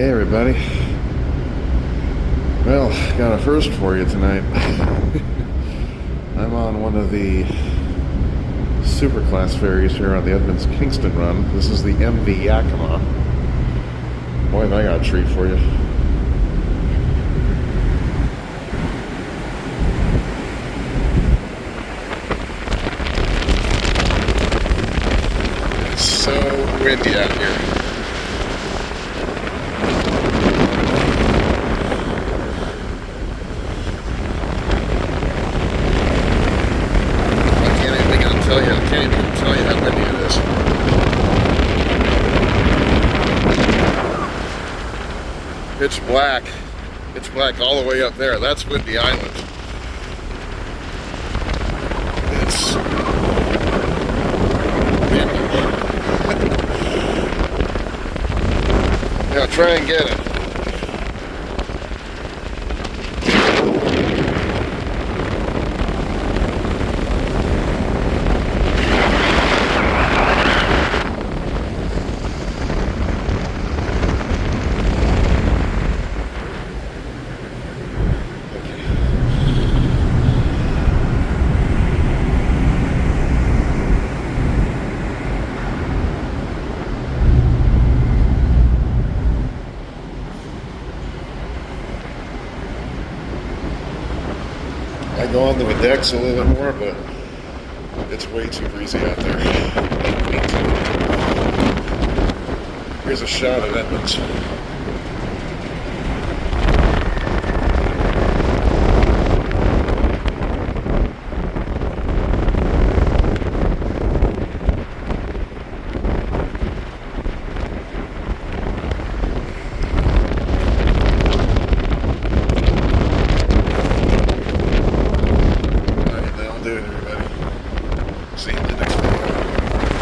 Hey everybody. Well, got a first for you tonight. I'm on one of the superclass ferries here on the Edmonds Kingston run. This is the MV Yakima. Boy, have I got a treat for you. It's so windy out here. I can't even tell you how windy it is. Pitch black all the way up there. That's Windy Island. It's yeah, try and get it. I go onto the decks a little bit more, but it's way too breezy out there. Here's a shot of Edmonds. Doing everybody. See you.